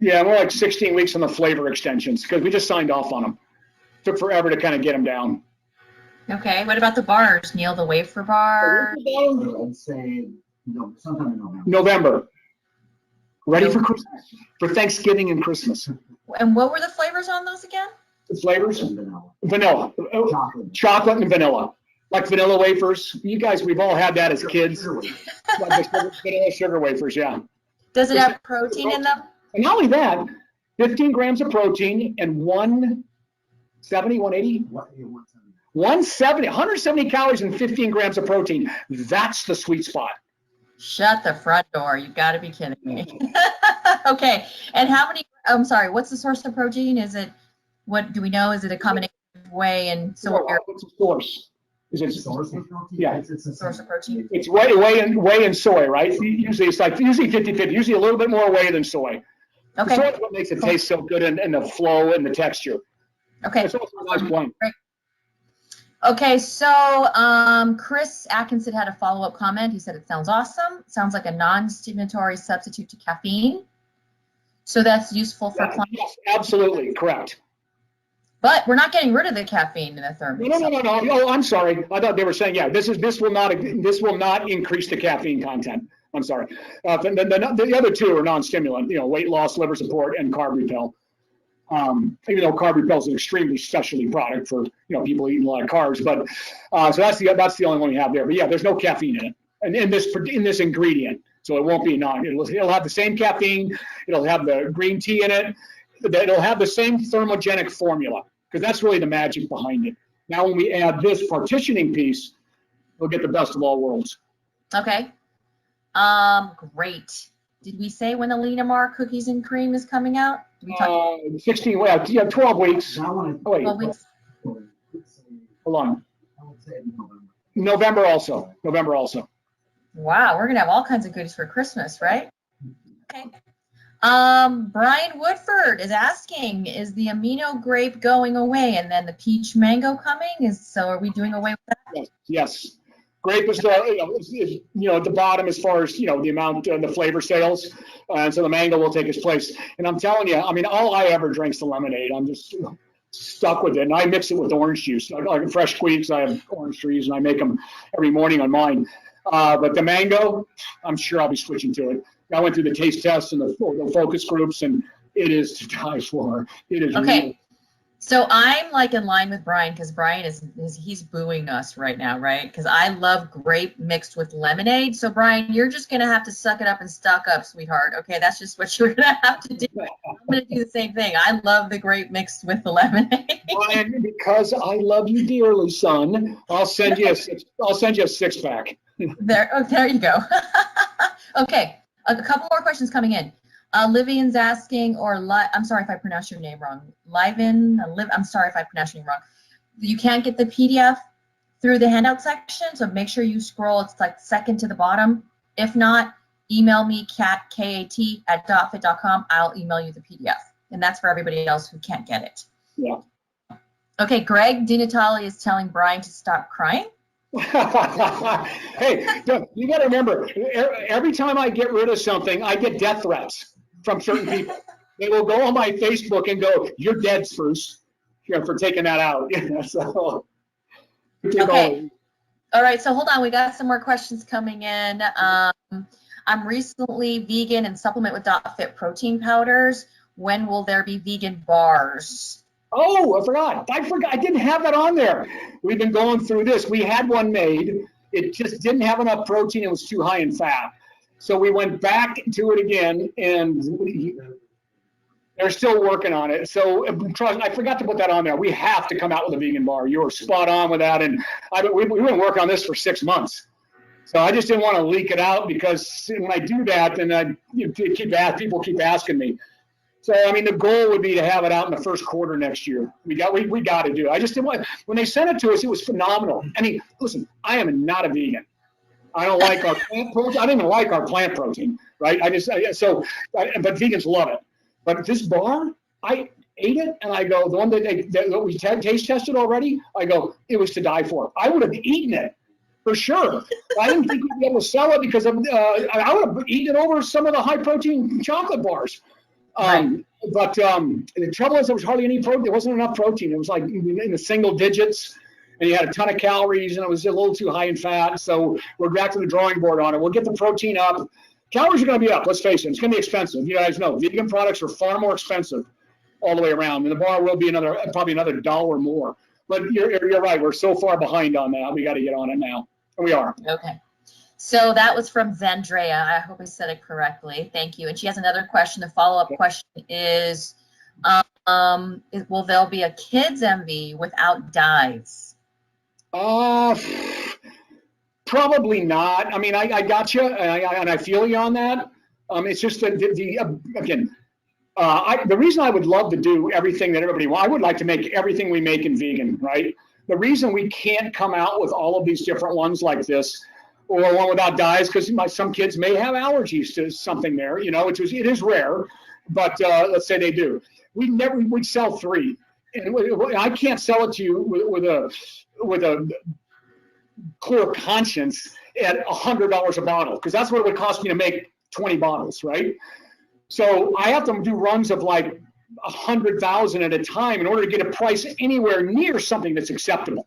yeah, more like 16 weeks on the flavor extensions because we just signed off on them. Took forever to kind of get them down. Okay, what about the bars, Neil? The wafer bar? I'd say sometime in November. Ready for Christmas, for Thanksgiving and Christmas. And what were the flavors on those again? The flavors? Vanilla. Chocolate and vanilla. Like vanilla wafers. You guys, we've all had that as kids. Vanilla sugar wafers, yeah. Does it have protein in them? And not only that, 15 grams of protein and 170, 180? 170 calories and 15 grams of protein. That's the sweet spot. Shut the front door. You've got to be kidding me. Okay. And what's the source of protein? What do we know? Is it a combination of whey and soy? What's the source? Is it source of protein? Yeah. It's a source of protein. It's whey and soy, right? Usually it's usually 50-50, usually a little bit more whey than soy. Okay. Soy is what makes it taste so good and the flow and the texture. Okay. It's also a nice blend. Great. Okay, so Chris Atkinson had a follow-up comment. He said it sounds awesome. Sounds like a non-stimulatory substitute to caffeine. So that's useful for clients. Yes, absolutely, correct. But we're not getting rid of the caffeine in the Thermic. No. Oh, I'm sorry. I thought they were saying, yeah, this will not increase the caffeine content. I'm sorry. The other two are non-stimulant, weight loss, liver support, and carb repel. Even though carb repel is an extremely specialty product for people eating a lot of carbs, but so that's the only one we have there. But yeah, there's no caffeine in it, and in this ingredient, so it won't be It'll have the same caffeine. It'll have the green tea in it. It'll have the same thermogenic formula because that's really the magic behind it. Now, when we add this partitioning piece, we'll get the best of all worlds. Okay. Great. Did we say when the Linamar cookies and cream is coming out? 16, 12 weeks. Oh, wait. 12 weeks. Hold on. November also. Wow, we're gonna have all kinds of goodies for Christmas, right? Okay. Brian Woodford is asking, is the amino grape going away and then the peach mango coming? Are we doing away with that? Yes. Grape is at the bottom as far as the amount the flavor sales, and so the mango will take its place. And I'm telling you, I mean, all I ever drink's the lemonade. I'm just stuck with it. And I mix it with orange juice, like fresh squeeze. I have orange trees and I make them every morning on mine. But the mango, I'm sure I'll be switching to it. I went through the taste tests and the focus groups, and it is to die for. It is Okay. really. So I'm like in line with Brian, because Brian he's booing us right now, right? Because I love grape mixed with lemonade. So Brian, you're just gonna have to suck it up and stock up, sweetheart. Okay, that's just what you're gonna have to do. I'm gonna do the same thing. I love the grape mixed with the lemonade. Brian, because I love you dearly, son, I'll send you a 6-pack. There you go. Okay, a couple more questions coming in. Livian's asking, I'm sorry if I pronounced your name wrong. I'm sorry if I pronounced your name wrong. You can't get the PDF through the handout section, so make sure you scroll. It's like second to the bottom. If not, email me, kat@dotfit.com. I'll email you the PDF. And that's for everybody else who can't get it. Yeah. Okay, Greg DiNatale is telling Brian to stop crying. Hey, you got to remember, every time I get rid of something, I get death threats from certain people. They will go on my Facebook and go, "You're dead, Spruce," for taking that out. So, okay. All right. So hold on. We got some more questions coming in. I'm recently vegan and supplement with .fit protein powders. When will there be vegan bars? Oh, I forgot. I didn't have that on there. We've been going through this. We had one made. It just didn't have enough protein. It was too high in fat. So we went back to it again, and they're still working on it. So I forgot to put that on there. We have to come out with a vegan bar. You were spot on with that. And we've been working on this for 6 months. So I just didn't want to leak it out, because when I do that, then people keep asking me. So, I mean, the goal would be to have it out in the first quarter next year. We got to do it. I just didn't want, when they sent it to us, it was phenomenal. I mean, listen, I am not a vegan. I don't like our plant protein. I don't even like our plant protein, right? But vegans love it. But this bar, I ate it, and I go, the one that we taste tested already, I go, it was to die for. I would have eaten it for sure. I didn't think we'd be able to sell it because I would have eaten it over some of the high protein chocolate bars. But the trouble is, there was hardly any protein. There wasn't enough protein. It was like in the single digits, and you had a ton of calories, and it was a little too high in fat. So we're back to the drawing board on it. We'll get the protein up. Calories are going to be up. Let's face it. It's going to be expensive. You guys know vegan products are far more expensive all the way around, and the bar will be probably another $1 more. But you're right. We're so far behind on that. We got to get on it now, and we are. Okay. So that was from Zandrea. I hope I said it correctly. Thank you. And she has another question. The follow-up question is, will there be a kids MV without dyes? Probably not. I mean, I got you, and I feel you on that. It's just that the reason I would love to do everything that everybody wants, I would like to make everything we make in vegan, right? The reason we can't come out with all of these different ones like this, or one without dyes, because some kids may have allergies to something there, it is rare, but let's say they do. We'd sell 3, and I can't sell it to you with a clear conscience at $100 a bottle, because that's what it would cost me to make 20 bottles, right? So I have to do runs of like 100,000 at a time in order to get a price anywhere near something that's acceptable.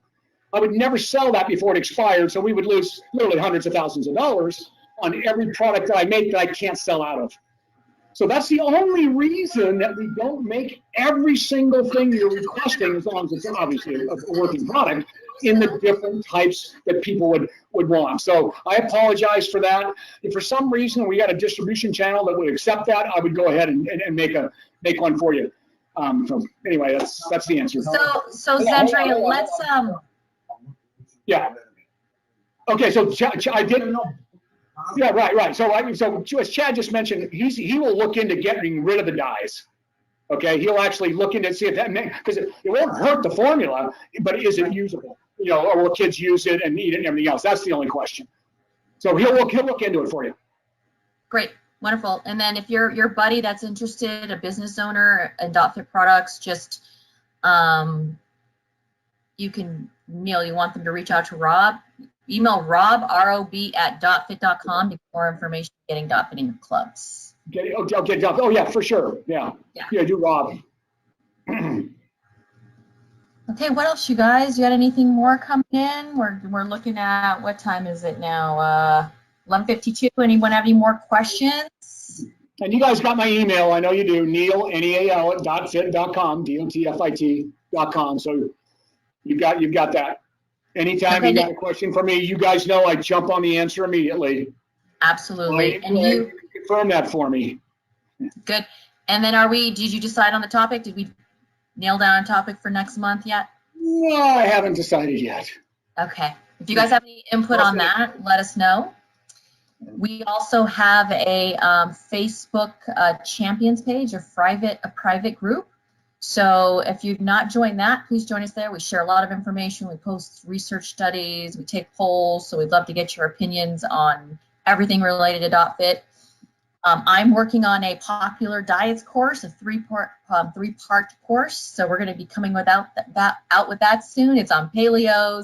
I would never sell that before it expired, so we would lose literally hundreds of thousands of dollars on every product that I make that I can't sell out of. So that's the only reason that we don't make every single thing you're requesting, as long as it's obviously a working product, in the different types that people would want. So I apologize for that. If for some reason we got a distribution channel that would accept that, I would go ahead and make one for you. So anyway, that's the answer. So Zandrea, let's Yeah. Okay, so I didn't know. Yeah, right. So as Chad just mentioned, he will look into getting rid of the dyes. Okay, he'll actually look into see if that because it won't hurt the formula, but is it usable? Or will kids use it and eat it and everything else? That's the only question. So he'll look into it for you. Great, wonderful. And then if your buddy that's interested, a business owner in .fit products, just you want them to reach out to Rob. Email Rob, ROB @dotfit.com to get more information getting .fit in your clubs. Oh yeah, for sure. Yeah, do Rob. Okay, what else, you guys? You got anything more coming in? We're looking at, what time is it now? 11:52. Anyone have any more questions? And you guys got my email. I know you do. Neil, Neal, .fit.com, DOTFIT.com. So you've got that. Anytime Okay, you got a question for me, you guys know I jump on the answer immediately. absolutely. And Well, you, confirm that for me. good. And then did you decide on the topic? Did we nail down a topic for next month yet? No, I haven't decided yet. Okay. If you guys have any input on that, let us know. We also have a Facebook champions page, a private group. So if you've not joined that, please join us there. We share a lot of information. We post research studies. We take polls. So we'd love to get your opinions on everything related to .fit. I'm working on a popular diets course, a three-part course. So we're going to be coming out with that soon. It's on paleo,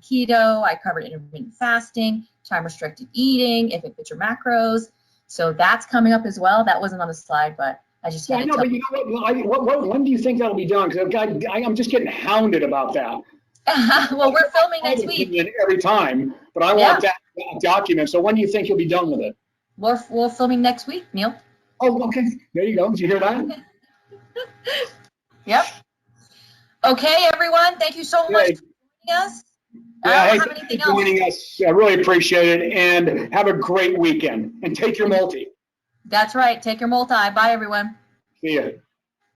keto. I covered intermittent fasting, time restricted eating, if it fits your macros. So that's coming up as well. That wasn't on the slide, but I just had I to know, tell but you know when do you think that'll be done? Because I'm just getting hounded about that. Well, we're filming next week. Every time, but I want that document. So when do you think you'll be done with it? We're filming next week, Neil. Oh, okay. There you go. Did you hear that? Yep. Okay, everyone. Thank you so much for joining us. I don't have anything else. Joining us. I really appreciate it. And have a great weekend. And take your multi. That's right. Take your multi. Bye, everyone. See you.